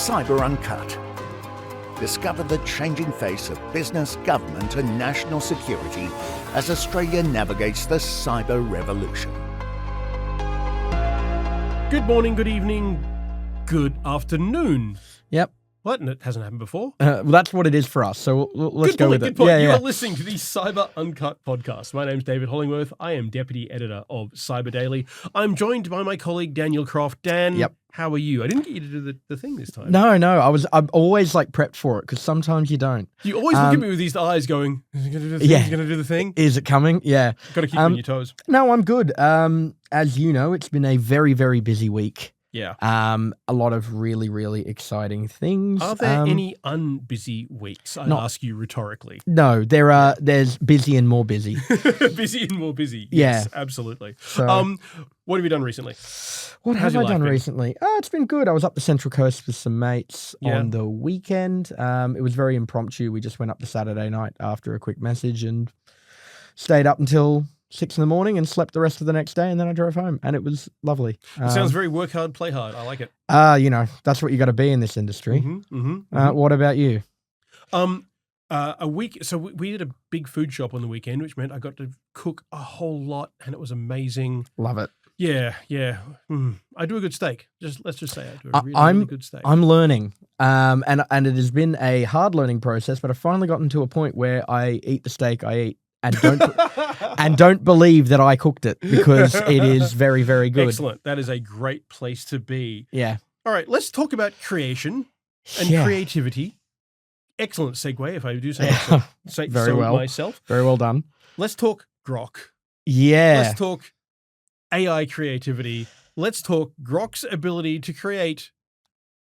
Cyber Uncut. Discover the changing face of business, government and national security as Australia navigates the cyber revolution. Good morning, good evening, good afternoon. Yep. What? And it hasn't happened before? Well, that's what it is for us. So let's go with it. Good point. Yeah, You yeah. are listening to the Cyber Uncut podcast. My name's David Hollingworth. I am deputy editor of Cyber Daily. I'm joined by my colleague Daniel Croft. Dan, Yep. How are you? I didn't get you to do the thing this time. No, I'm always like prepped for it because sometimes you don't. You always look at me with these eyes going, is he going to do the thing? Yeah. Is he going to do the thing? Is it coming? Yeah. Got to keep you on your toes. No, I'm good. As you know, it's been a very, very busy week. Yeah. A lot of really, really exciting things. Are there any unbusy weeks? I ask you rhetorically. No, there's busy and more busy. Busy and more busy. Yeah. Yes, absolutely. So, what have you done recently? what how's have your I life done been? recently? It's been good. I was up the Central Coast with some mates on the weekend. It was very impromptu. We just went up to Saturday night after a quick message and stayed up until 6 a.m. and slept the rest of the next day, and then I drove home, and it was lovely. It sounds very work hard, play hard. I like it. That's what you got to be in this industry. What about you? A week. So we did a big food shop on the weekend, which meant I got to cook a whole lot, and it was amazing. Love it. Yeah. I do a good steak. Let's just say I do a really good steak. I'm learning, and it has been a hard learning process, but I've finally gotten to a point where I eat the steak I eat. And don't believe that I cooked it because it is very, very good. Excellent. That is a great place to be. Yeah. All right, let's talk about creation and creativity. Excellent segue, if I do say Very well. myself. Very well done. Let's talk Grok. Yeah. Let's talk AI creativity. Let's talk Grok's ability to create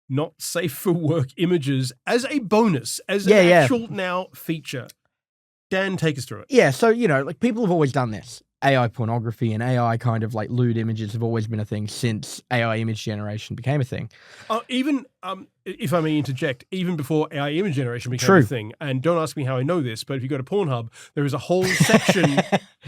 not safe for work images as a bonus, as an actual now feature. Dan, take us through it. Yeah, so, like people have always done this. AI pornography and AI kind of like lewd images have always been a thing since AI image generation became a thing. Even, if I may interject, even before AI image generation became a thing, and don't ask me how I know this, but if you go to Pornhub, there is a whole section,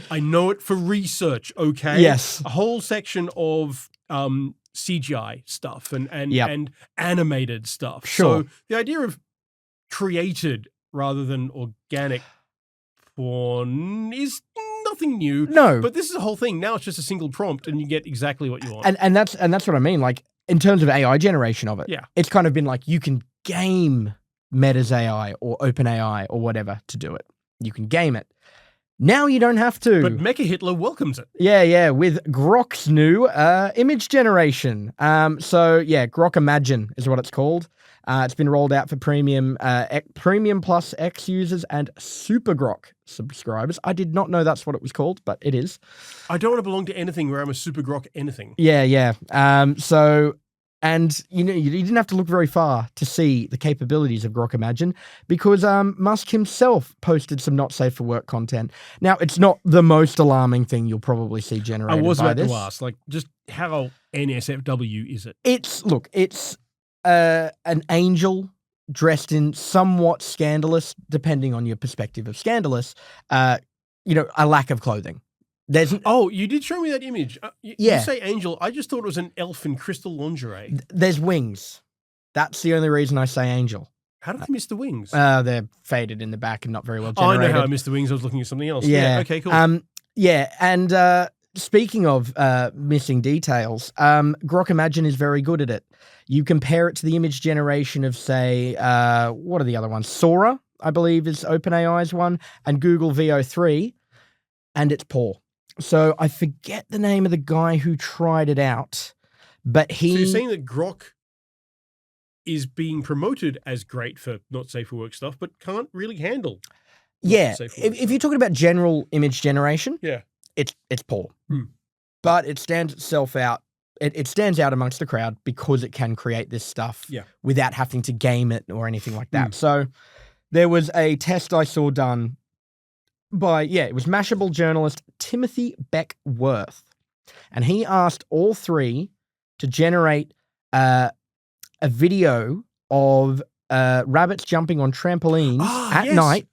I know it for research, okay? Yes. A whole section of CGI stuff and animated stuff. Sure. So the idea of created rather than organic porn is nothing new. No. But this is a whole thing. Now it's just a single prompt and you get exactly what you want. And that's what I mean. Like in terms of AI generation of it, Yeah. it's kind of been like you can game Meta's AI or OpenAI or whatever to do it. You can game it. Now you don't have to. But Mecha Hitler welcomes it. Yeah, with Grok's new image generation. Grok Imagine is what it's called. It's been rolled out for Premium Plus X users and Super Grok subscribers. I did not know that's what it was called, but it is. I don't want to belong to anything where I'm a Super Grok anything. Yeah. And you didn't have to look very far to see the capabilities of Grok Imagine because Musk himself posted some not safe for work content. Now, it's not the most alarming thing you'll probably see generated by this. I was about to ask, just how NSFW is it? It's an angel dressed in somewhat scandalous, depending on your perspective of scandalous, a lack of clothing. You did show me that image. You say angel. I just thought it was an elf in crystal lingerie. There's wings. That's the only reason I say angel. How did I miss the wings? They're faded in the back and not very well generated. I know how I missed the wings. I was looking at something else. Yeah. Okay, cool. And speaking of missing details, Grok Imagine is very good at it. You compare it to the image generation of, say, what are the other ones? Sora, I believe, is OpenAI's one, and Google VO3, and it's poor. So I forget the name of the guy who tried it out, but So you're saying that Grok is being promoted as great for not safe for work stuff, but can't really handle. Yeah, if you're talking about general image generation, it's poor, but it stands itself out. It stands out amongst the crowd because it can create this stuff without having to game it or anything like that. So there was a test I saw done by, it was Mashable journalist Timothy Beckworth. And he asked all three to generate a video of rabbits jumping on trampolines at night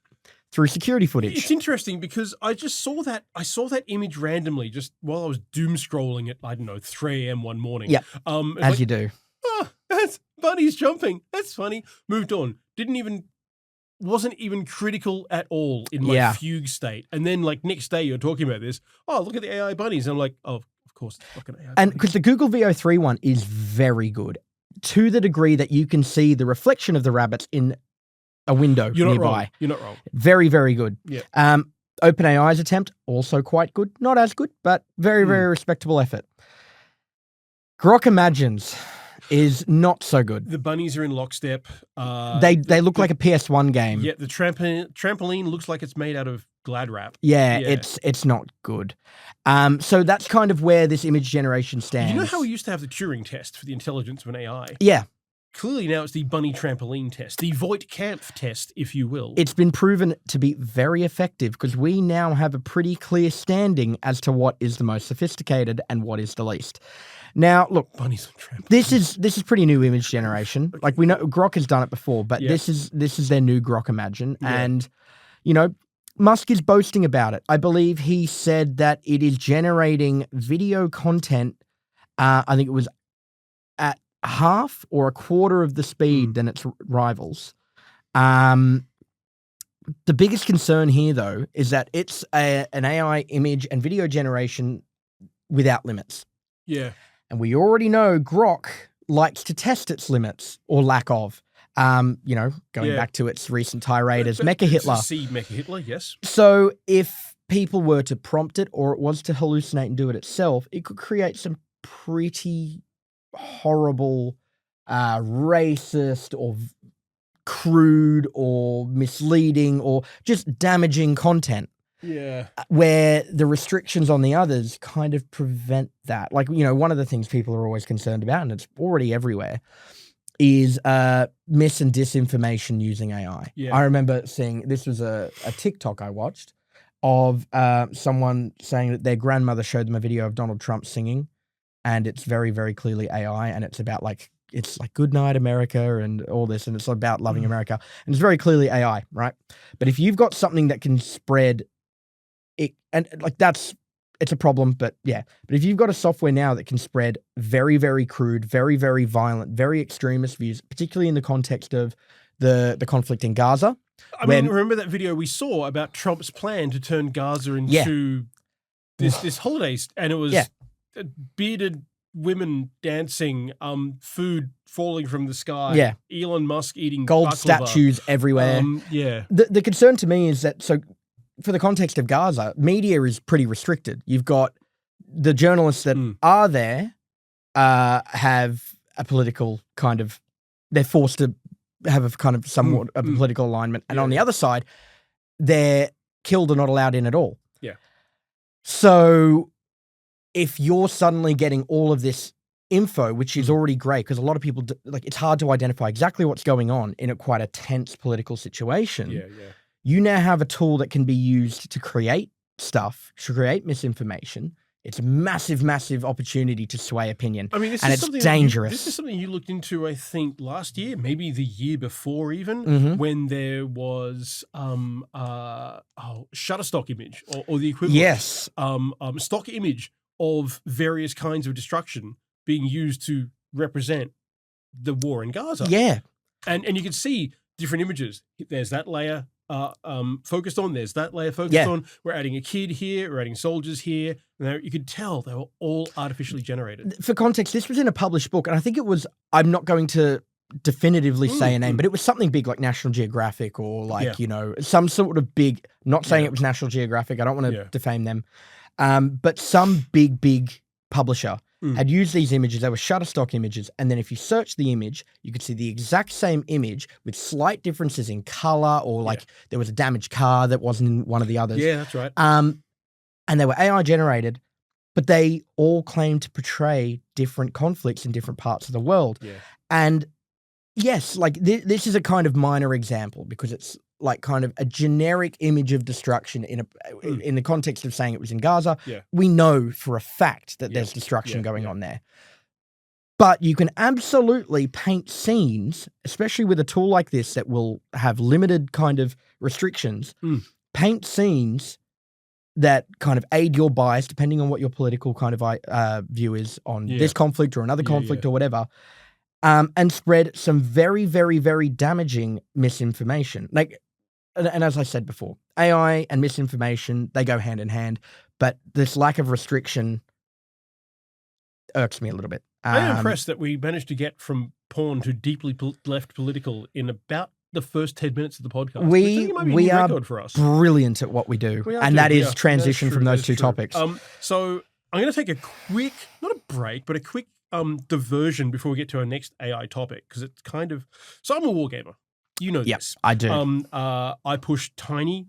through security footage. It's interesting because I just saw that. I saw that image randomly just while I was doom scrolling at, 3 a.m. one morning. Yeah, as you do. That's bunnies jumping. That's funny. Moved on. Wasn't even critical at all in my fugue state. And then like next day you're talking about this. Oh, look at the AI bunnies. And I'm like, oh, of course it's fucking AI bunnies. And because the Google VO3 one is very good to the degree that you can see the reflection of the rabbits in a window nearby. You're not wrong. Very, very good. Yeah. OpenAI's attempt, also quite good. Not as good, but very, very respectable effort. Grok Imagines is not so good. The bunnies are in lockstep. They look like a PS1 game. Yeah, the trampoline looks like it's made out of Glad wrap. Yeah, it's not good. So that's kind of where this image generation stands. You know how we used to have the Turing test for the intelligence of an AI? Yeah. Clearly now it's the bunny trampoline test, the Voight-Kampf test, if you will. It's been proven to be very effective because we now have a pretty clear standing as to what is the most sophisticated and what is the least. Now, look, bunnies on trampolines. This is pretty new image generation. Okay. Like we know Grok has done it before, but this is their new Grok Imagine, and you know, Musk is boasting about it. I believe he said that it is generating video content. I think it was at half or a quarter of the speed than its rivals. The biggest concern here, though, is that it's an AI image and video generation without limits. Yeah. And we already know Grok likes to test its limits or lack of. You know, going back to its recent tirade as Mecha Hitler. Mecha Hitler, yes. So if people were to prompt it or it was to hallucinate and do it itself, it could create some pretty horrible, racist or crude or misleading or just damaging content. Yeah. Where the restrictions on the others kind of prevent that. Like, you know, one of the things people are always concerned about, and it's already everywhere, is mis and disinformation using AI. Yeah. I remember seeing, this was a TikTok I watched of someone saying that their grandmother showed them a video of Donald Trump singing, and it's very, very clearly AI, and it's about like, it's like Good Night America and all this, and it's about loving America, and it's very clearly AI, right? But if you've got something that can spread it, and like it's a problem, but yeah. But if you've got a software now that can spread very, very crude, very, very violent, very extremist views, particularly in the context of the conflict in Gaza. I mean, remember that video we saw about Trump's plan to turn Gaza into this holidays, and it was bearded women dancing, food falling from the sky, Elon Musk eating gold baklava. Statues everywhere. The concern to me is that, so for the context of Gaza, media is pretty restricted. You've got the journalists that are there have a political kind of, they're forced to have a kind of somewhat of a political alignment. And on the other side, they're killed or not allowed in at all. Yeah. So if you're suddenly getting all of this info, which is already great, because a lot of people, like, it's hard to identify exactly what's going on in a quite a tense political situation. Yeah. You now have a tool that can be used to create stuff, to create misinformation. It's a massive, massive opportunity to sway opinion. I mean, this and is it's dangerous. This is something you looked into, I think, last year, maybe the year before even, when there was Shutterstock image or the equivalent. Yes. Stock image of various kinds of destruction being used to represent the war in Gaza. Yeah. And you can see different images. There's that layer focused on, there's that layer focused on. We're adding a kid here, we're adding soldiers here. And you could tell they were all artificially generated. For context, this was in a published book, and I think it was, I'm not going to definitively say a name, but it was something big like National Geographic or like, you know, some sort of big, not saying it was National Geographic, I don't want to defame them, but some big publisher had used these images. They were Shutterstock images. And then if you search the image, you could see the exact same image with slight differences in color, or like there was a damaged car that wasn't in one of the others. Yeah, that's right. And they were AI generated, but they all claim to portray different conflicts in different parts of the world. Yeah. And yes, like this is a kind of minor example because it's like kind of a generic image of destruction in the context of saying it was in Gaza. Yeah. We know for a fact that there's destruction going on there. But you can absolutely paint scenes, especially with a tool like this that will have limited kind of restrictions, paint scenes that kind of aid your bias, depending on what your political kind of view is on this conflict or another conflict or whatever. and spread some very, very, very damaging misinformation. And as I said before, AI and misinformation, they go hand in hand, but this lack of restriction irks me a little bit. I'm impressed that we managed to get from porn to deeply left political in about the first 10 minutes of the podcast. We are for us. Brilliant at what we do, that is transition from those two topics. So I'm going to take a quick, not a break, but a quick diversion before we get to our next AI topic, because it's kind of... So I'm a wargamer. You know this. I do. I push tiny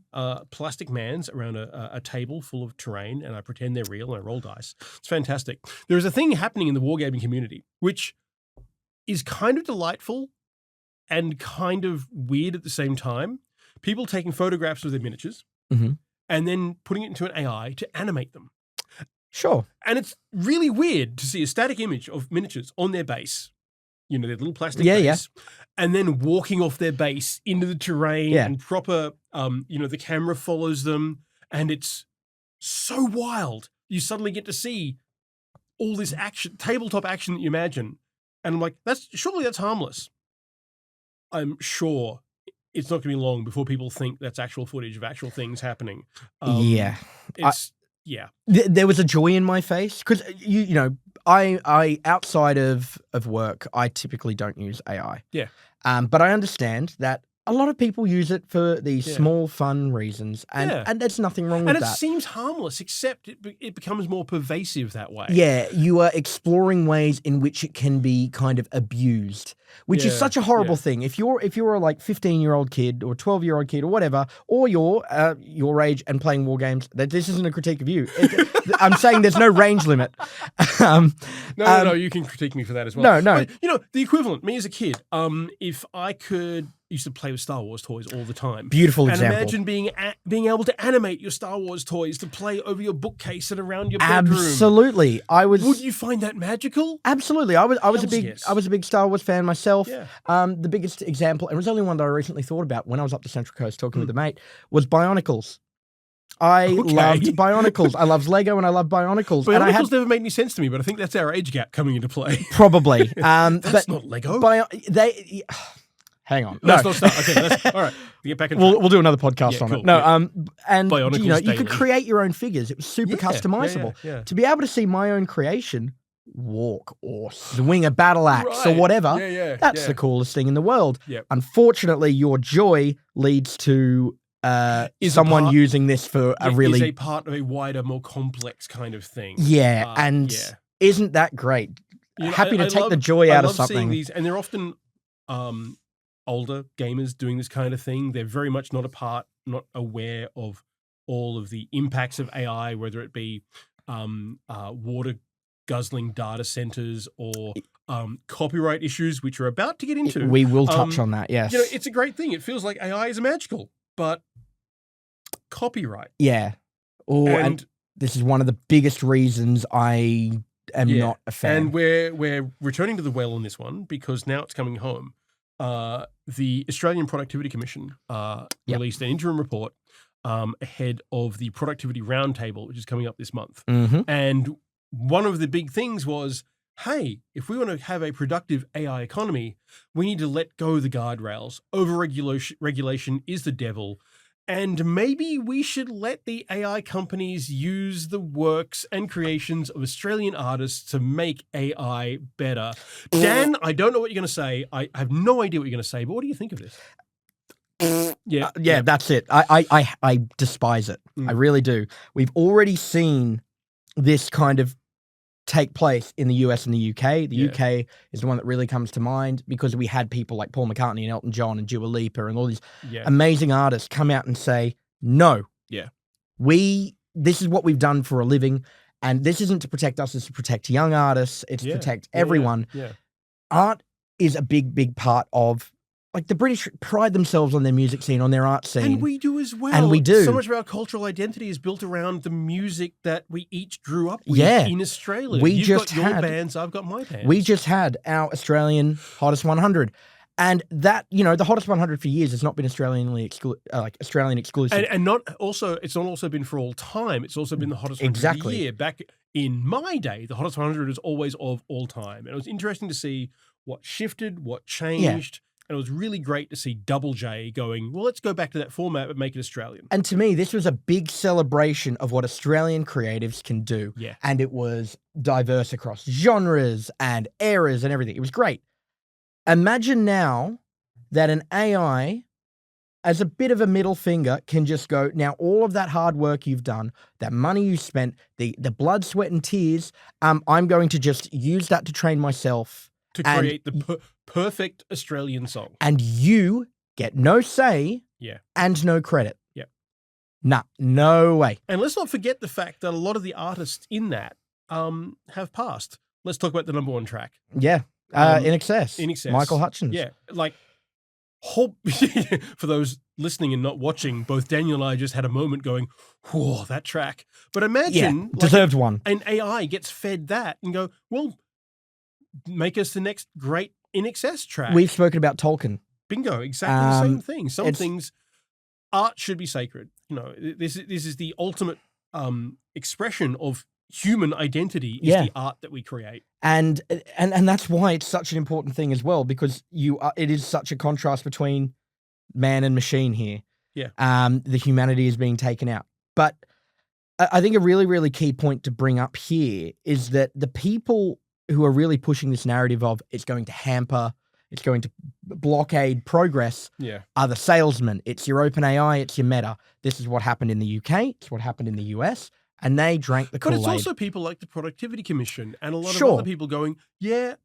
plastic mans around a table full of terrain, and I pretend they're real, and I roll dice. It's fantastic. There's a thing happening in the wargaming community, which is kind of delightful and kind of weird at the same time. People taking photographs of their miniatures and then putting it into an AI to animate them. Sure. And it's really weird to see a static image of miniatures on their base, their little plastic base, and then walking off their base into the terrain and proper, the camera follows them, and it's so wild. You suddenly get to see all this action, tabletop action that you imagine. And I'm like, surely that's harmless. I'm sure it's not going to be long before people think that's actual footage of actual things happening. There was a joy in my face because I outside of work, I typically don't use AI. Yeah. But I understand that a lot of people use it for these small, fun reasons, and there's nothing wrong with that. And it seems harmless, except it becomes more pervasive that way. Yeah, you are exploring ways in which it can be kind of abused, which is such a horrible thing. If you're a 15-year-old kid or 12-year-old kid or whatever, or you're your age and playing war games, this isn't a critique of you. I'm saying there's no range limit. No, you can critique me for that as well. No. But, the equivalent, me as a kid, if I used to play with Star Wars toys all the time. Beautiful example. And imagine being able to animate your Star Wars toys to play over your bookcase and around your bedroom. Absolutely. Would you find that magical? Absolutely. I was a big Star Wars fan myself. Yeah. The biggest example, and it was only one that I recently thought about when I was up the Central Coast talking with a mate, was Bionicles. I loved Bionicles. I loved Lego and I loved Bionicles. Bionicles never made any sense to me, but I think that's our age gap coming into play. Probably. That's not Lego. Hang on. No, let's not start. Okay, all right. We get back in. We'll do another podcast on cool. it. No, and Bionicles you could create your own figures. It was super customizable. Yeah. To be able to see my own creation walk or swing a battle axe or whatever, that's the coolest thing in the world. Yep. Unfortunately, your joy leads to someone using this for is a part of a wider, more complex kind of thing. Isn't that great? Happy to take the joy out of something. Seeing these, and they're often older gamers doing this kind of thing. They're very much not aware of all of the impacts of AI, whether it be water guzzling data centers or copyright issues, which we're about to get into. We will touch on that, yes. It's a great thing. It feels like AI is magical, but copyright. Yeah. And this is one of the biggest reasons I am not a fan. And we're returning to the well on this one because now it's coming home. The Australian Productivity Commission released an interim report ahead of the Productivity Roundtable, which is coming up this month. Mm-hmm. And one of the big things was, hey, if we want to have a productive AI economy, we need to let go the guardrails. Over-regulation is the devil. And maybe we should let the AI companies use the works and creations of Australian artists to make AI better. Dan, I don't know what you're going to say. I have no idea what you're going to say, but what do you think of this? Yeah, that's it. I despise it. I really do. We've already seen this kind of take place in the US and the UK. The UK is the one that really comes to mind because we had people like Paul McCartney and Elton John and Dua Lipa and all these amazing artists come out and say, no, this is what we've done for a living. And this isn't to protect us, it's to protect young artists. It's to protect everyone. Art is a big, big part of, like, the British pride themselves on their music scene, on their art scene. And we do as well. And we do. So much of our cultural identity is built around the music that we each grew up with in Australia. You've got your bands, I've got my bands. We just had our Australian Hottest 100. And that, the hottest 100 for years has not been Australian exclusive. And it's not also been for all time. It's also been the hottest 100 of the year. Back in my day, the hottest 100 is always of all time. And it was interesting to see what shifted, what changed. And it was really great to see Double J going, well, let's go back to that format but make it Australian. And to me, this was a big celebration of what Australian creatives can do. Yeah. And it was diverse across genres and eras and everything. It was great. Imagine now that an AI, as a bit of a middle finger, can just go, now all of that hard work you've done, that money you spent, the blood, sweat, and tears, I'm going to just use that to train myself. To create the perfect Australian song. And you get no say and no credit. Yeah. Nah, no way. And let's not forget the fact that a lot of the artists in that have passed. Let's talk about the number one track. Yeah. In Excess. Michael Hutchins. Yeah. For those listening and not watching, both Daniel and I just had a moment going, whoa, that track. But imagine deserved one. An AI gets fed that and go, well, make us the next great In Excess track. We've spoken about Tolkien. Bingo, exactly the same thing. Some things, art should be sacred. This is the ultimate expression of human identity is the art that we create. And that's why it's such an important thing as well, because it is such a contrast between man and machine here. Yeah. The humanity is being taken out. But I think a really, really key point to bring up here is that the people who are really pushing this narrative of it's going to hamper, it's going to blockade progress are the salesmen. It's your OpenAI, it's your Meta. This is what happened in the UK. It's what happened in the US. And they drank the Kool-Aid. But it's also people like the Productivity Commission and a lot of other people going,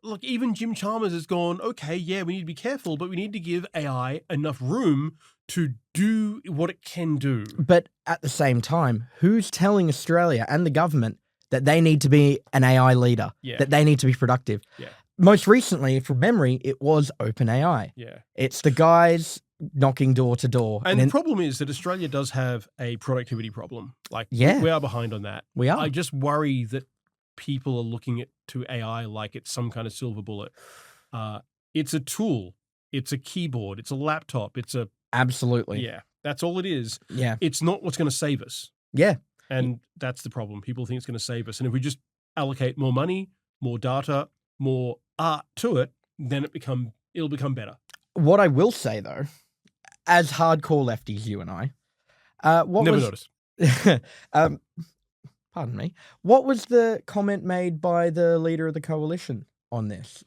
look, even Jim Chalmers has gone, okay, we need to be careful, but we need to give AI enough room to do what it can do. But at the same time, who's telling Australia and the government that they need to be an AI leader, that they need to be productive? Yeah. Most recently, from memory, it was OpenAI. Yeah. It's the guys knocking door to door. And the problem is that Australia does have a productivity problem. We are behind on that. We are. I just worry that people are looking to AI like it's some kind of silver bullet. It's a tool. It's a keyboard. It's a laptop. Absolutely. Yeah. That's all it is. Yeah. It's not what's going to save us. Yeah. And that's the problem. People think it's going to save us. And if we just allocate more money, more data, more art to it, then it'll become better. What I will say, though, as hardcore lefties, you and I, noticed. Pardon me. What was the comment made by the leader of the coalition on this?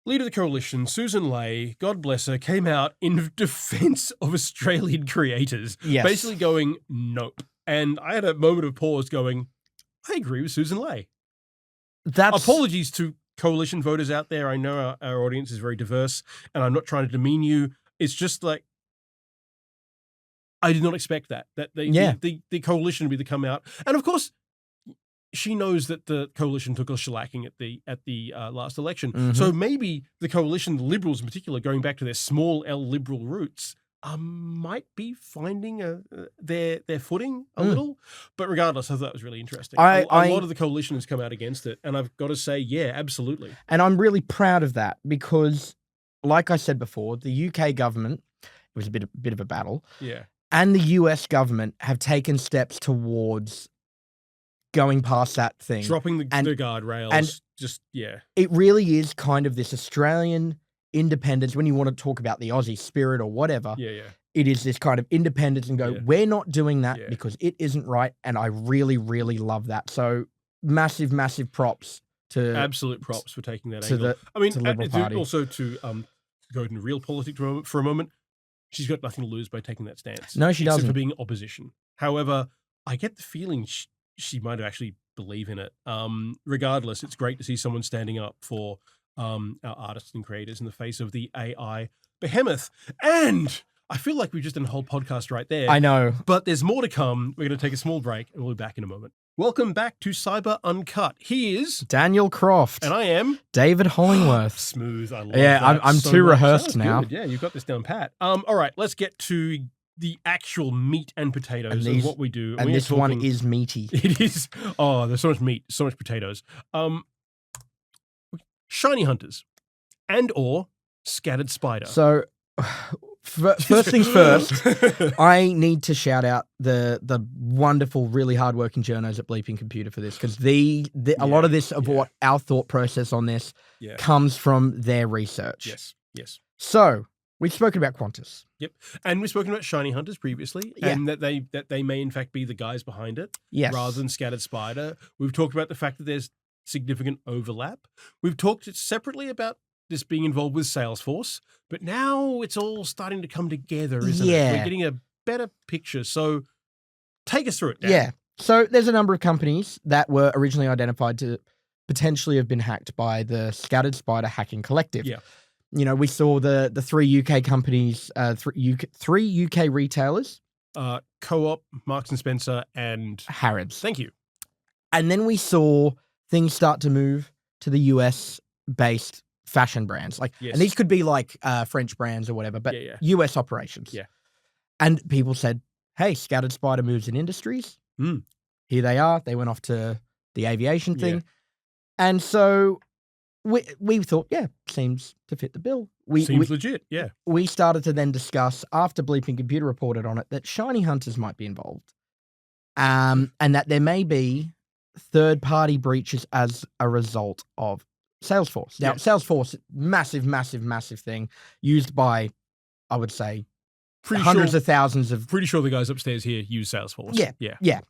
Leader of the coalition, Susan Ley, God bless her, came out in defense of Australian creators, basically going, nope. And I had a moment of pause going, I agree with Susan Ley. Apologies to coalition voters out there. I know our audience is very diverse, and I'm not trying to demean you. It's just like, I did not expect that the coalition would come out. And of course, she knows that the coalition took a shellacking at the last election. Mm-hmm. So maybe the coalition, the Liberals in particular, going back to their small L liberal roots, might be finding their footing a little. But regardless, I thought that was really interesting. A lot of the coalition has come out against it, and I've got to say, yeah, absolutely. And I'm really proud of that because, like I said before, the UK government, it was a bit of a battle. Yeah. And the US government have taken steps towards going past that thing. Dropping the guardrails. And it really is kind of this Australian independence. When you want to talk about the Aussie spirit or whatever, it is this kind of independence and go, we're not doing that because it isn't right. And I really, really love that. So massive, massive props to... Absolute props for taking that angle. To Liberal Party. Also to go into real politics for a moment, she's got nothing to lose by taking that stance. No, she doesn't. Except for being opposition. However, I get the feeling she might have actually believe in it. Regardless, it's great to see someone standing up for our artists and creators in the face of the AI behemoth. And I feel like we've just done a whole podcast right there. I know. But there's more to come. We're going to take a small break and we'll be back in a moment. Welcome back to Cyber Uncut. He is Daniel Croft. And I am David Hollingworth. Smooth. I love that. I'm so too rehearsed now. Good. Yeah, you've got this down pat. All right, let's get to the actual meat and potatoes of what we do. And this one is meaty. It is. Oh, there's so much meat, so much potatoes. ShinyHunters and or Scattered Spider. So, first things first, I need to shout out the wonderful, really hardworking journos at Bleeping Computer for this, because a lot of this what our thought process on this comes from their research. Yes. So we've spoken about Qantas. Yep, and we've spoken about ShinyHunters previously, and that they may in fact be the guys behind it, rather than Scattered Spider. We've talked about the fact that there's significant overlap. We've talked separately about this being involved with Salesforce, but now it's all starting to come together, isn't it? We're getting a better picture. So take us through it, Dan. Yeah. So there's a number of companies that were originally identified to potentially have been hacked by the Scattered Spider hacking collective. Yeah. You know, we saw the three UK companies, three UK retailers. Co-op, Marks and Spencer, and Harrods. Thank you. And then we saw things start to move to the US-based fashion brands. And these could be like French brands or whatever, but US operations. Yeah. And people said, hey, Scattered Spider moves in industries. Here they are. They went off to the aviation thing. Yeah. And so we thought, seems to fit the bill. Seems legit, yeah. We started to then discuss, after Bleeping Computer reported on it, that ShinyHunters might be involved. And that there may be third-party breaches as a result of Salesforce. Now, Salesforce, massive thing, used by, I would say, hundreds of thousands of... Pretty sure the guys upstairs here use Salesforce. Yeah.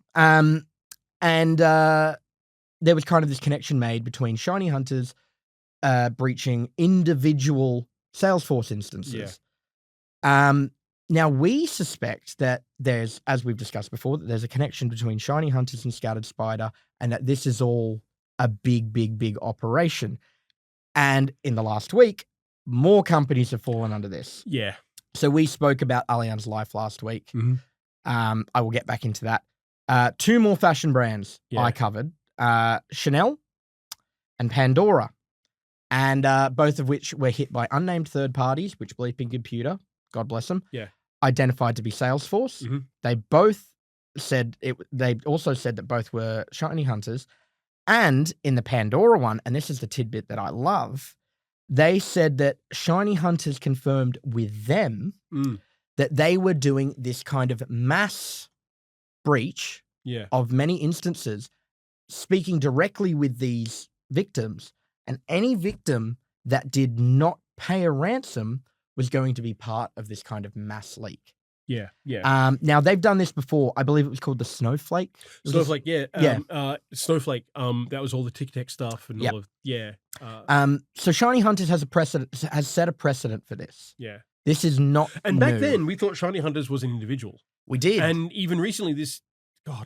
And there was kind of this connection made between ShinyHunters breaching individual Salesforce instances. Now, we suspect that there's, as we've discussed before, that there's a connection between ShinyHunters and Scattered Spider, and that this is all a big operation. And in the last week, more companies have fallen under this. Yeah. So we spoke about Allianz Life last week. I will get back into that. Two more fashion brands I covered, Chanel and Pandora. And both of which were hit by unnamed third parties, which Bleeping Computer, God bless them, identified to be Salesforce. They both said they also said that both were ShinyHunters. And in the Pandora one, and this is the tidbit that I love, they said that ShinyHunters confirmed with them that they were doing this kind of mass breach of many instances, speaking directly with these victims. And any victim that did not pay a ransom was going to be part of this kind of mass leak. Yeah. Now, they've done this before. I believe it was called the Snowflake. Snowflake, Snowflake, that was all the Tic-Tac stuff and all of, so ShinyHunters has set a precedent for this. Yeah. This is not And back then, we thought ShinyHunters was an individual. We did. And even recently,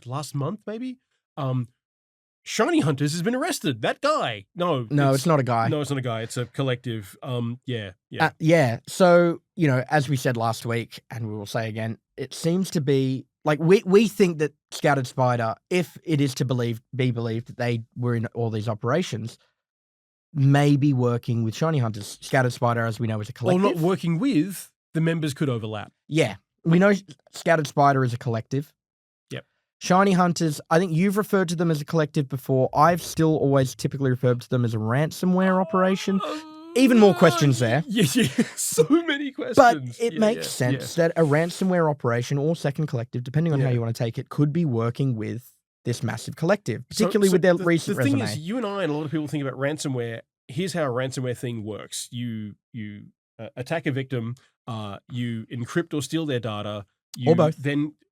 last month maybe, ShinyHunters has been arrested. That guy. No, it's not a guy. No, it's not a guy. It's a collective. So, as we said last week, and we will say again, it seems to be like we think that Scattered Spider, if it is to be believed that they were in all these operations, may be working with ShinyHunters. Scattered Spider, as we know, is a collective. Or not working with, the members could overlap. Yeah. We know Scattered Spider is a collective. ShinyHunters, I think you've referred to them as a collective before. I've still always typically referred to them as a ransomware operation. Even more questions there. Yeah. So many questions. But it makes sense that a ransomware operation or second collective, depending on how you want to take it, could be working with this massive collective, particularly with their recent resume. The thing is, you and I and a lot of people think about ransomware. Here's how a ransomware thing works. You attack a victim, you encrypt or steal their data. Or both.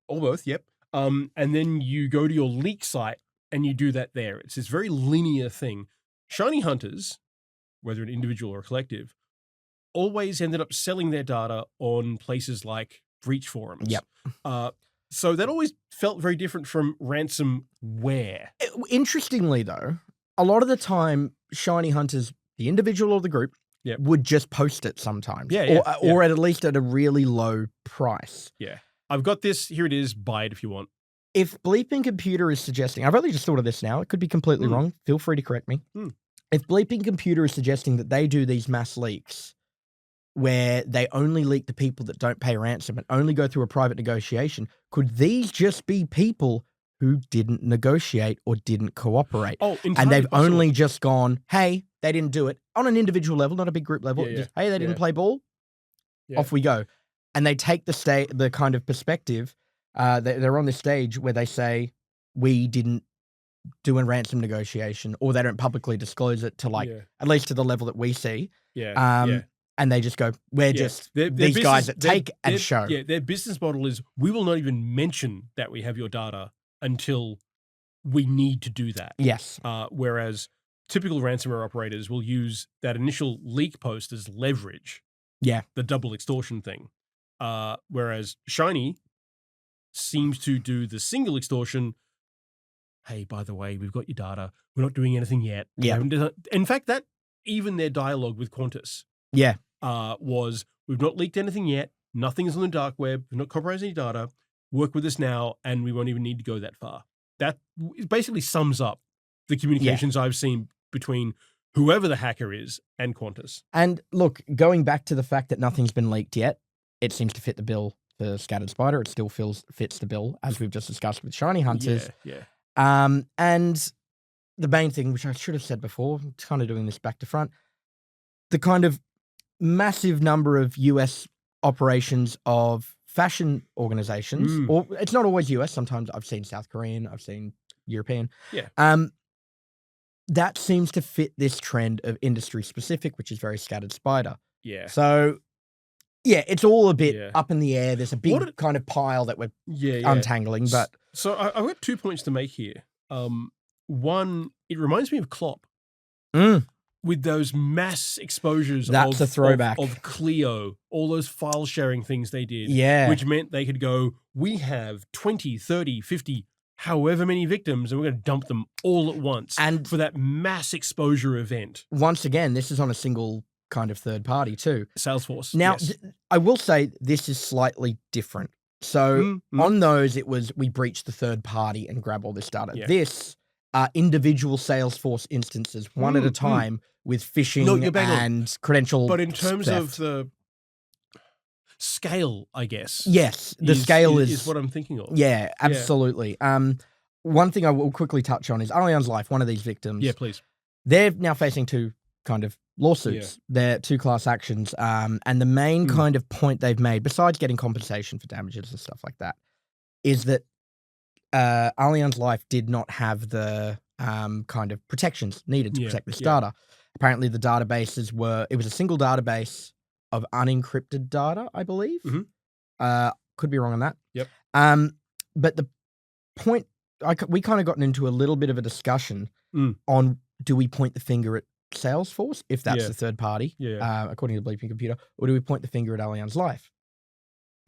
Or both, yep. And then you go to your leak site and you do that there. It's this very linear thing. ShinyHunters, whether an individual or a collective, always ended up selling their data on places like breach forums. Yep. So that always felt very different from ransomware. Interestingly, though, a lot of the time, ShinyHunters, the individual or the group, would just post it sometimes. Or at least at a really low price. Yeah. I've got this. Here it is. Buy it if you want. If Bleeping Computer is suggesting, I've only just thought of this now. It could be completely wrong. Feel free to correct me. If Bleeping Computer is suggesting that they do these mass leaks where they only leak to people that don't pay ransom and only go through a private negotiation, could these just be people who didn't negotiate or didn't cooperate? Oh, and they've only just gone, hey, they didn't do it on an individual level, not a big group level. Just, hey, they didn't play ball. Off we go. And they take the kind of perspective. They're on this stage where they say, we didn't do a ransom negotiation, or they don't publicly disclose it to at least to the level that we see. And they just go, we're just these guys that take and show. Yeah, their business model is, we will not even mention that we have your data until we need to do that. Yes. Whereas typical ransomware operators will use that initial leak post as leverage. Yeah. The double extortion thing. Whereas Shiny seems to do the single extortion. Hey, by the way, we've got your data. We're not doing anything yet. Yeah. In fact, that even their dialogue with Qantas. Yeah. Was, we've not leaked anything yet. Nothing is on the dark web. We've not compromised any data. Work with us now, and we won't even need to go that far. That basically sums up the communications I've seen between whoever the hacker is and Qantas. And look, going back to the fact that nothing's been leaked yet, it seems to fit the bill for Scattered Spider. It still fits the bill, as we've just discussed with ShinyHunters. Yeah. And the main thing, which I should have said before, I'm kind of doing this back to front, the kind of massive number of US operations of fashion organizations, or it's not always US. Sometimes I've seen South Korean, I've seen European. Yeah. That seems to fit this trend of industry specific, which is very Scattered Spider. Yeah. So, yeah, it's all a bit up in the air. There's a big kind of pile that we're untangling. But so I've got 2 points to make here. One, it reminds me of Klopp. With those mass exposures That's a throwback. Of Clio, all those file sharing things they did. Yeah. Which meant they could go, we have 20, 30, 50, however many victims, and we're going to dump them all at once. And for that mass exposure event. Once again, this is on a single kind of third party too. Salesforce. Now, I will say this is slightly different. So on those, it was, we breach the third party and grab all this data. This are individual Salesforce instances, one at a time, with phishing and credential But in terms theft. of the scale, I guess. Yes, the scale is what I'm thinking of. Yeah, absolutely. One thing I will quickly touch on is Allianz Life, one of these victims. Yeah, please. They're now facing two kind of lawsuits. They're two class actions. And the main kind of point they've made, besides getting compensation for damages and stuff like that, is that Allianz Life did not have the kind of protections needed to protect this data. Apparently the databases it was a single database of unencrypted data, I believe. Could be wrong on that. Yep. But the point, we kind of gotten into a little bit of a discussion on, do we point the finger at Salesforce, if that's the third party, according to the Bleeping Computer, or do we point the finger at Allianz Life?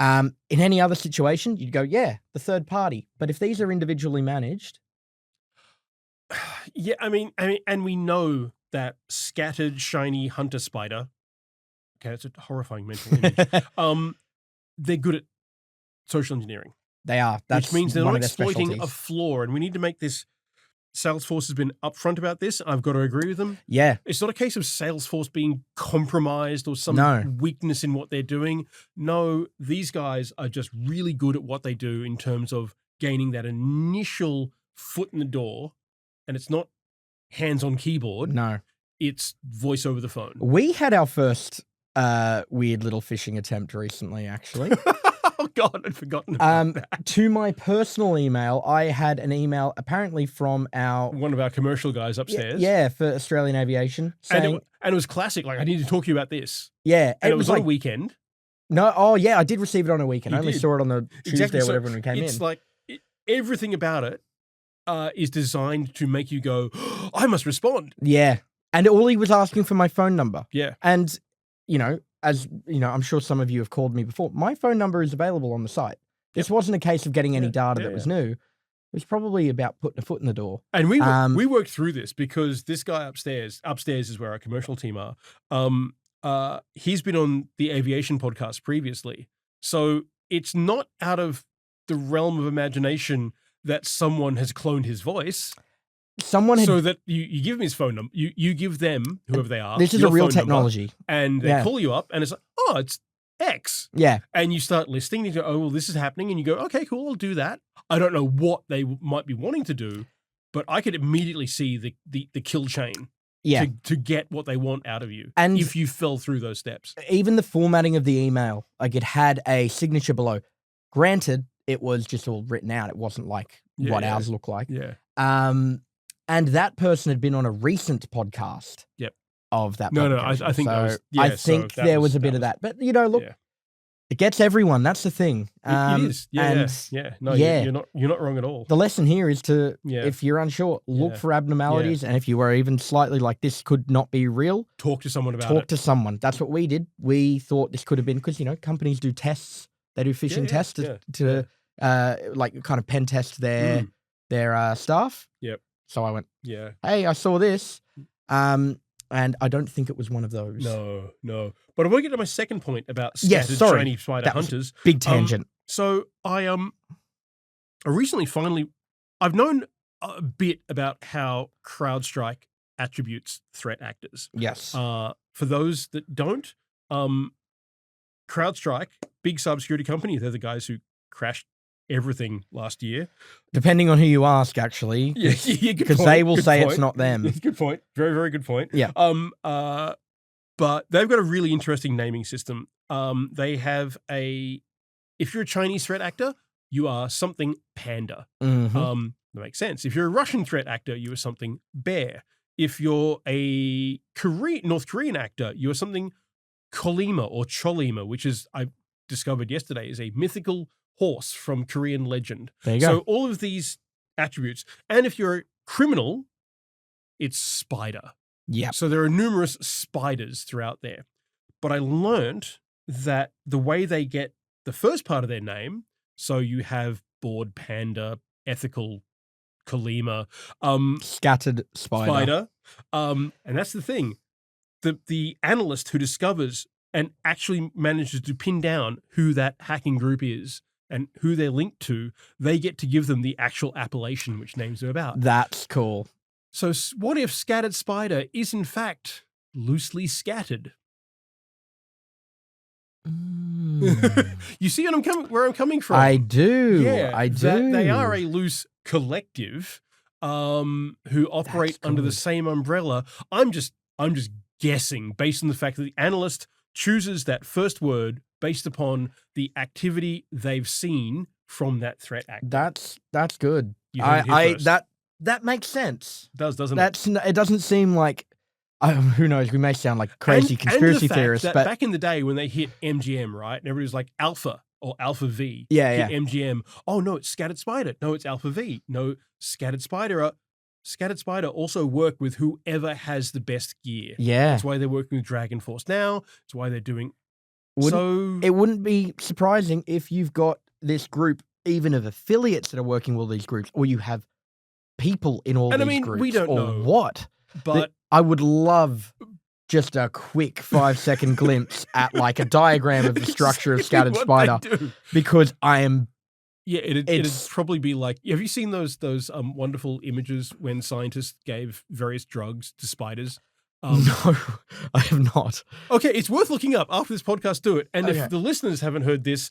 In any other situation, you'd go, the third party. But if these are individually managed. Yeah, I mean, and we know that scattered, shiny hunter spider, okay, it's a horrifying mental image, they're good at social engineering. They are. Which means they're not exploiting a flaw, and we need to make this. Salesforce has been upfront about this. I've got to agree with them. Yeah. It's not a case of Salesforce being compromised or some weakness in what they're doing. No, these guys are just really good at what they do in terms of gaining that initial foot in the door. And it's not hands on keyboard. No. It's voice over the phone. We had our first weird little phishing attempt recently, actually. Oh, God, I'd forgotten about that. To my personal email, I had an email apparently from one of our commercial guys upstairs. Yeah, for Australian Aviation. Saying, and it was classic. Like, I need to talk to you about this. Yeah. And it was on a weekend. No, I did receive it on a weekend. I only saw it on the Tuesday or whatever when we came in. It's like everything about it is designed to make you go, oh, I must respond. Yeah. And all he was asking for my phone number. Yeah. And, as I'm sure some of you have called me before, my phone number is available on the site. This wasn't a case of getting any data that was new. It was probably about putting a foot in the door. And we worked through this because this guy upstairs is where our commercial team are. He's been on the aviation podcast previously. So it's not out of the realm of imagination that someone has cloned his voice. So that you give him his phone number, you give them, whoever they are. This is a real technology. And they call you up and it's like, oh, it's X. Yeah. And you start listing and you go, oh, well, this is happening. And you go, okay, cool, I'll do that. I don't know what they might be wanting to do, but I could immediately see the kill chain. to get what they want out of you, and if you fell through those steps. Even the formatting of the email, like it had a signature below. Granted, it was just all written out. It wasn't like what ours look like. Yeah. And that person had been on a recent podcast. Yep. Of that. No, I think so that was, I think there was a bit of that. But look, it gets everyone. That's the thing. It is. Yeah. No, you're not wrong at all. The lesson here is to, if you're unsure, look for abnormalities, and if you are even slightly like this could not be real, talk to someone about it. Talk to someone. That's what we did. We thought this could have been because companies do tests. They do phishing tests to like kind of pen test their staff. Yep. So I went, hey, I saw this. And I don't think it was one of those. No. But I want to get to my second point about scattered shiny spider hunters. Big tangent. So I recently I've known a bit about how CrowdStrike attributes threat actors. Yes. For those that don't, CrowdStrike, big cybersecurity company, they're the guys who crashed everything last year. Depending on who you ask, actually. Because they will say it's not them. Good point. Very, very good point. Yeah. But they've got a really interesting naming system. They have if you're a Chinese threat actor, you are something panda. Mm-hmm. That makes sense. If you're a Russian threat actor, you are something bear. If you're a North Korean actor, you are something Kolima or Cholima, which is, I discovered yesterday, is a mythical horse from Korean legend. There you go. So all of these attributes. And if you're a criminal, it's spider. Yeah. So there are numerous spiders throughout there. But I learned that the way they get the first part of their name, so you have bored panda, ethical Kolima, scattered spider. And that's the thing. The analyst who discovers and actually manages to pin down who that hacking group is and who they're linked to, they get to give them the actual appellation which names them about. That's cool. So what if scattered spider is in fact loosely scattered? You see where I'm coming from? I do. Yeah, I do. They are a loose collective who operate under the same umbrella. I'm just guessing based on the fact that the analyst chooses that first word based upon the activity they've seen from that threat actor. That's good. That makes sense. It does, doesn't it? It doesn't seem like who knows, we may sound like crazy conspiracy theorists, but back in the day when they hit MGM, right? And everybody was like Alpha or Alpha V. Yeah. MGM. Oh no, it's scattered spider. No, it's Alpha V. No, scattered spider. Scattered Spider also work with whoever has the best gear. Yeah. That's why they're working with Dragon Force now. It's why they're doing... It wouldn't be surprising if you've got this group, even of affiliates that are working with all these groups, or you have people in all these groups. We don't know. What? But I would love just a quick 5-second glimpse at like a diagram of the structure of Scattered Spider. Because I am... Yeah, it'd probably be like, have you seen those wonderful images when scientists gave various drugs to spiders? No, I have not. Okay, it's worth looking up after this podcast. Do it. And if the listeners haven't heard this,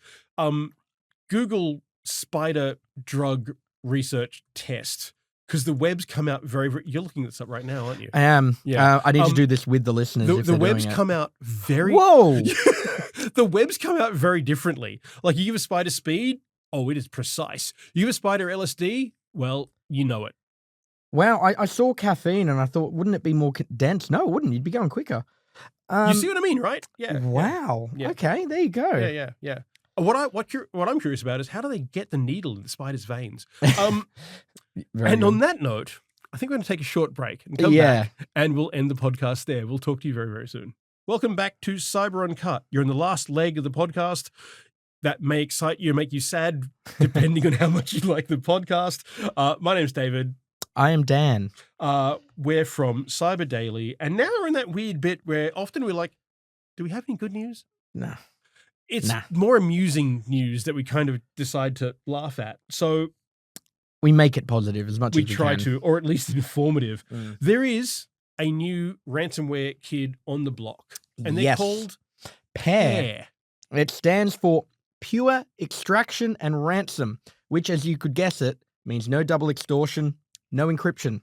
Google spider drug research test, because the webs come out very, very... You're looking this up right now, aren't you? I am. Yeah. I need to do this with the listeners. The webs come out very... Whoa! The webs come out very differently. Like you give a spider speed... Oh, it is precise. You have a spider LSD? Well, you know it. Wow, I saw caffeine and I thought, wouldn't it be more dense? No, it wouldn't. You'd be going quicker. You see what I mean, right? Yeah. Wow. Yeah. Okay, there you go. Yeah. What I'm curious about is how do they get the needle in the spider's veins? And on that note, I think we're going to take a short break and come back, and we'll end the podcast there. We'll talk to you very, very soon. Welcome back to Cyber Uncut. You're in the last leg of the podcast. That may excite you, make you sad, depending on how much you like the podcast. My name's David. I am Dan. We're from Cyber Daily, and now we're in that weird bit where often we're like, do we have any good news? No. It's more amusing news that we kind of decide to laugh at. So we make it positive as much as we try can. to, or at least informative. There is a new ransomware kid on the block, and they're called PEAR. It stands for Pure Extraction and Ransom, which, as you could guess it, means no double extortion, no encryption.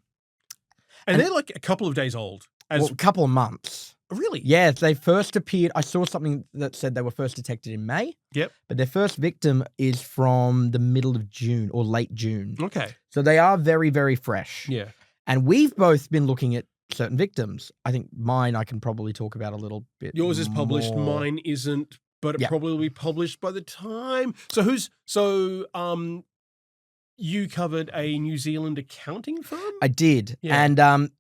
And they're like a couple of days old. a couple of months. Really? Yeah, they first appeared. I saw something that said they were first detected in May. Yep. But their first victim is from the middle of June or late June. Okay. So they are very, very fresh. Yeah. And we've both been looking at certain victims. I think mine I can probably talk about a little bit. Yours is published, mine isn't, but it probably will be published by the time. So you covered a New Zealand accounting firm? I did. Yeah. And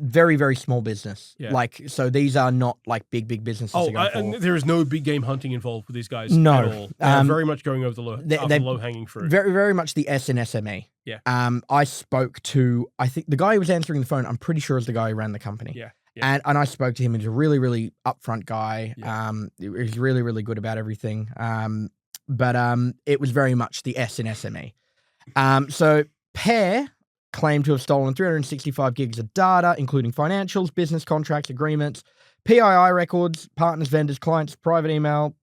very, very small business. Yeah. So these are not like big businesses. And there is no big game hunting involved with these guys at all. They're very much going over the low-hanging fruit. Very, very much the S and SME. Yeah. I spoke to, I think the guy who was answering the phone, I'm pretty sure is the guy who ran the company. Yeah. And I spoke to him. He's a really, really upfront guy. Yeah. He's really, really good about everything. But it was very much the S and SME. So PEAR claimed to have stolen 365 gigs of data, including financials, business contracts, agreements, PII records, partners, vendors, clients, private email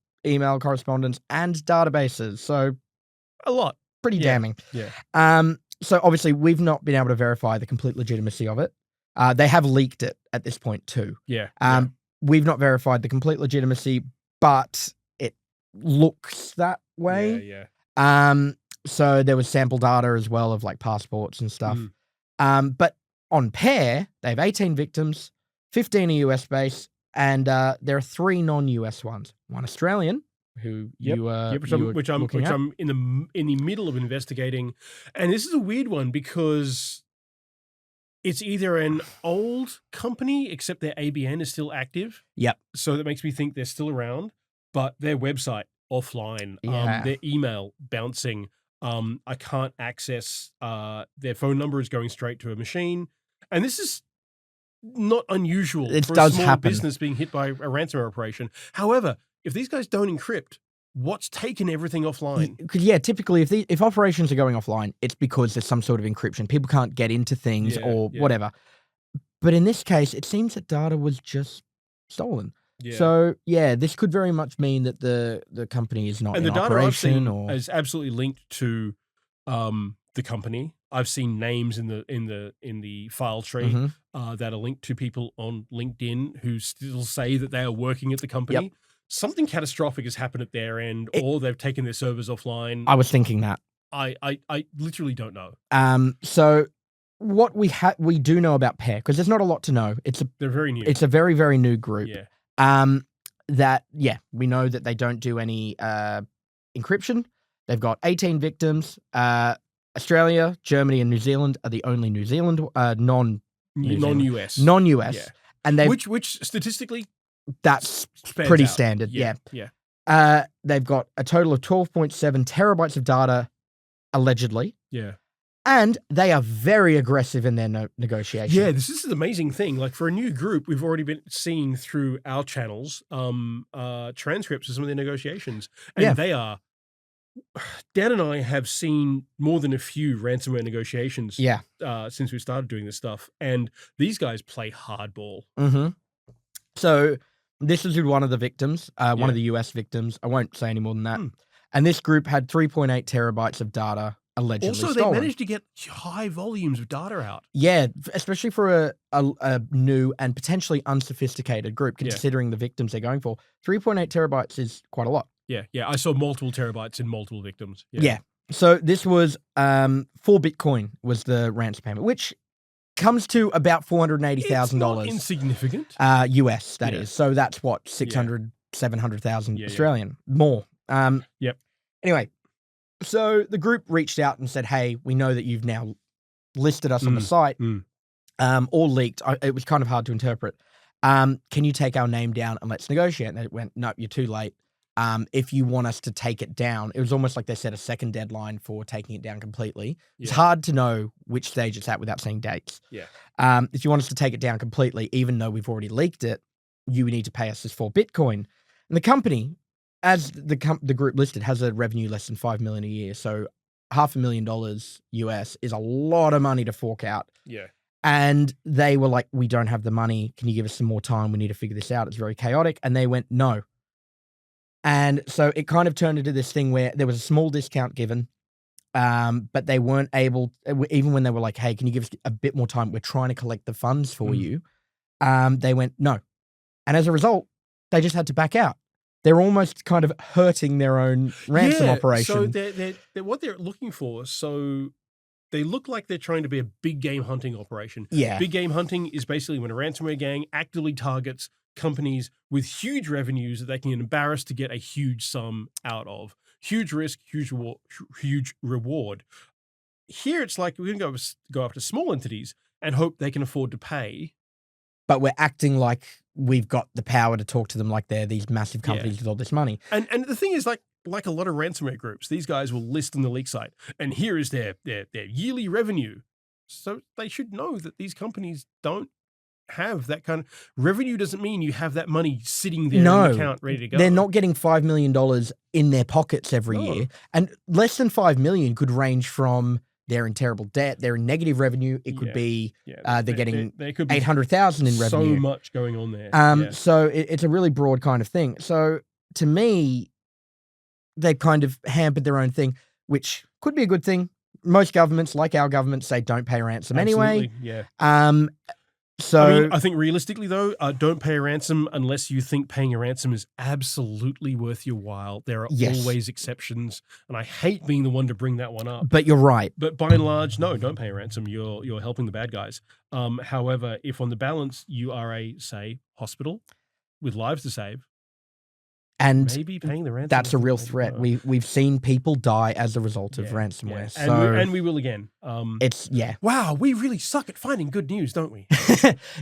correspondence, and databases. So a lot. Pretty damning. Yeah. So obviously we've not been able to verify the complete legitimacy of it. They have leaked it at this point too. Yeah. We've not verified the complete legitimacy, but it looks that way. Yeah. So there was sample data as well of like passports and stuff. But on PEAR, they have 18 victims, 15 are US based, and there are 3 non-US ones. One Australian, who which I'm in the middle of investigating, and this is a weird one because it's either an old company, except their ABN is still active. Yep. So that makes me think they're still around, but their website offline, their email bouncing. I can't access their phone number is going straight to a machine. And this is not unusual for a small business being hit by a ransomware operation. However, if these guys don't encrypt, what's taken everything offline? Yeah, typically if operations are going offline, it's because there's some sort of encryption. People can't get into things whatever. But in this case, it seems that data was just stolen. Yeah. So this could very much mean that the company is not in operation. And the data I've seen is absolutely linked to the company. I've seen names in the file tree that are linked to people on LinkedIn who still say that they are working at the company. Yep. Something catastrophic has happened at their end, or they've taken their servers offline. I was thinking that. I literally don't know. So what we do know about PEAR, because there's not a lot to know. They're very new. It's a very, very new group. Yeah. We know that they don't do any encryption. They've got 18 victims. Australia, Germany, and New Zealand are the only New Zealand non-US. Yeah. And they which statistically that's pretty standard. Yeah. They've got a total of 12.7 terabytes of data allegedly. Yeah. And they are very aggressive in their negotiations. Yeah, this is an amazing thing. Like for a new group, we've already been seeing through our channels transcripts of some of their negotiations. And they are, Dan and I have seen more than a few ransomware negotiations since we started doing this stuff. And these guys play hardball. Mm-hmm. So this is one of the victims, one of the US victims. I won't say any more than that. And this group had 3.8 terabytes of data allegedly stolen. Also, they managed to get high volumes of data out. Yeah, especially for a new and potentially unsophisticated group, considering the victims they're going for. 3.8 terabytes is quite a lot. Yeah. I saw multiple terabytes in multiple victims. Yeah. So this was 4 Bitcoin was the ransom payment, which comes to about $480,000. Not insignificant. US, that is. So that's what, 600, 700,000 Australian. More. Anyway. So the group reached out and said, hey, we know that you've now listed us on the site, or leaked. It was kind of hard to interpret. Can you take our name down and let's negotiate? And they went, no, you're too late. If you want us to take it down, it was almost like they set a second deadline for taking it down completely. It's hard to know which stage it's at without saying dates. Yeah. If you want us to take it down completely, even though we've already leaked it, you need to pay us this 4 Bitcoin. And the company, as the group listed, has a revenue less than $5 million a year. So $500,000 US is a lot of money to fork out. Yeah. And they were like, we don't have the money. Can you give us some more time? We need to figure this out. It's very chaotic. And they went, no. And so it kind of turned into this thing where there was a small discount given, but they weren't able, even when they were like, hey, can you give us a bit more time? We're trying to collect the funds for you. They went, no. And as a result, they just had to back out. They're almost kind of hurting their own ransom operation. So they're what they're looking for. So they look like they're trying to be a big game hunting operation. Yeah. Big game hunting is basically when a ransomware gang actively targets companies with huge revenues that they can embarrass to get a huge sum out of. Huge risk, huge reward. Here it's like we're going to go after small entities and hope they can afford to pay. But we're acting like we've got the power to talk to them like they're these massive companies with all this money. And the thing is, like a lot of ransomware groups, these guys will list on the leak site, and here is their yearly revenue. So they should know that these companies don't have that kind of revenue. Doesn't mean you have that money sitting there in the account ready to go. They're not getting $5 million in their pockets every year. And less than $5 million could range from they're in terrible debt, they're in negative revenue. It could be they're getting $800,000 in revenue. So much going on there. So it's a really broad kind of thing. So to me, they've kind of hampered their own thing, which could be a good thing. Most governments, like our government, say don't pay ransom anyway. Yeah. So I think realistically though, don't pay a ransom unless you think paying a ransom is absolutely worth your while. There are always exceptions, and I hate being the one to bring that one up. But you're right. But by and large, no, don't pay a ransom. You're helping the bad guys. However, if on the balance you are a, say, hospital with lives to save, and maybe paying the ransom. That's a real threat. We've seen people die as a result of ransomware. Yeah. So and we will again. Wow, we really suck at finding good news, don't we?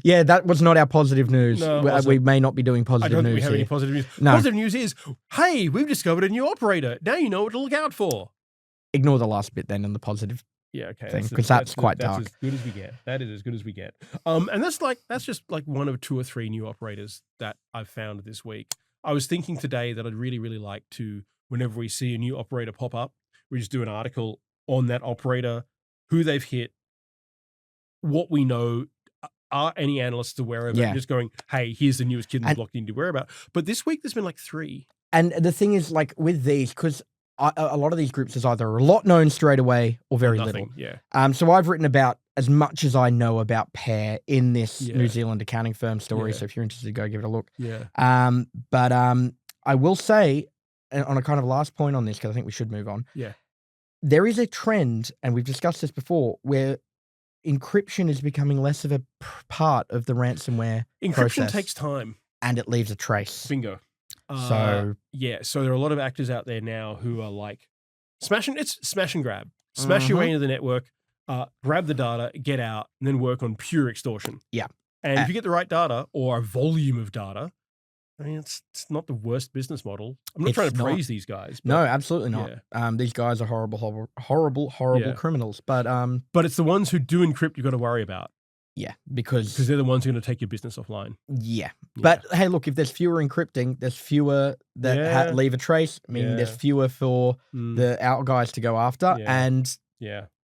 Yeah, that was not our positive news. No, we may not be doing positive news. I don't think we have any positive news. No. Positive news is, hey, we've discovered a new operator. Now you know what to look out for. Ignore the last bit then on the positive. Yeah, okay. Thing, because that's quite dark. That's as good as we get. That is as good as we get. And that's just like one of 2 or 3 new operators that I've found this week. I was thinking today that I'd really, really like to, whenever we see a new operator pop up, we just do an article on that operator, who they've hit, what we know, are any analysts aware of it, just going, hey, here's the newest kid in the block you need to worry about. But this week there's been like 3. And the thing is, like with these, because a lot of these groups is either a lot known straight away or very little. Yeah. So I've written about as much as I know about PEAR in this New Zealand accounting firm story. So if you're interested, go give it a look. Yeah. But I will say, on a kind of last point on this, because I think we should move on. Yeah. There is a trend, and we've discussed this before, where encryption is becoming less of a part of the ransomware process. Takes time. And it leaves a trace. Bingo. So there are a lot of actors out there now who are like smash and grab. Smash your way into the network, grab the data, get out, and then work on pure extortion. Yeah. And if you get the right data or a volume of data, I mean, it's not the worst business model. I'm not trying to praise these guys. No, absolutely not. Yeah. These guys are horrible criminals. But it's the ones who do encrypt you've got to worry about. Yeah, because they're the ones who are going to take your business offline. Yeah. But hey, look, if there's fewer encrypting, there's fewer that leave a trace. I mean, there's fewer for the out guys to go after, and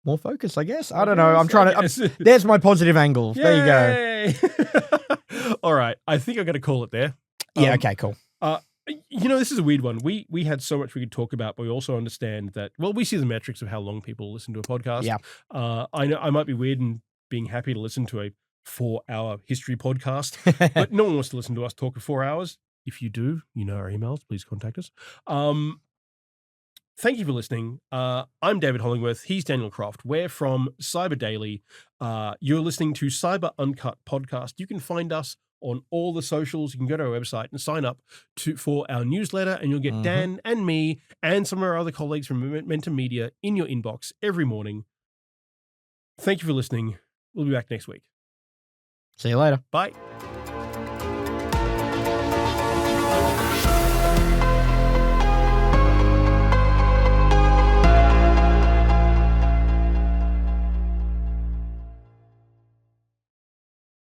more focus, I guess. I don't know. I'm trying to. There's my positive angle. Yay! There you go. All right, I think I'm going to call it there. Yeah. Okay. Cool. This is a weird one. We had so much we could talk about, but we also understand that. Well, we see the metrics of how long people listen to a podcast. Yeah. I know I might be weird and being happy to listen to a 4-hour history podcast, but no one wants to listen to us talk for 4 hours. If you do, you know our emails, please contact us. Thank you for listening. I'm David Hollingworth. He's Daniel Croft. We're from Cyber Daily. You're listening to Cyber Uncut podcast. You can find us on all the socials. You can go to our website and sign up for our newsletter, and you'll get Dan and me and some of our other colleagues from Momentum Media in your inbox every morning. Thank you for listening. We'll be back next week. See you later. Bye.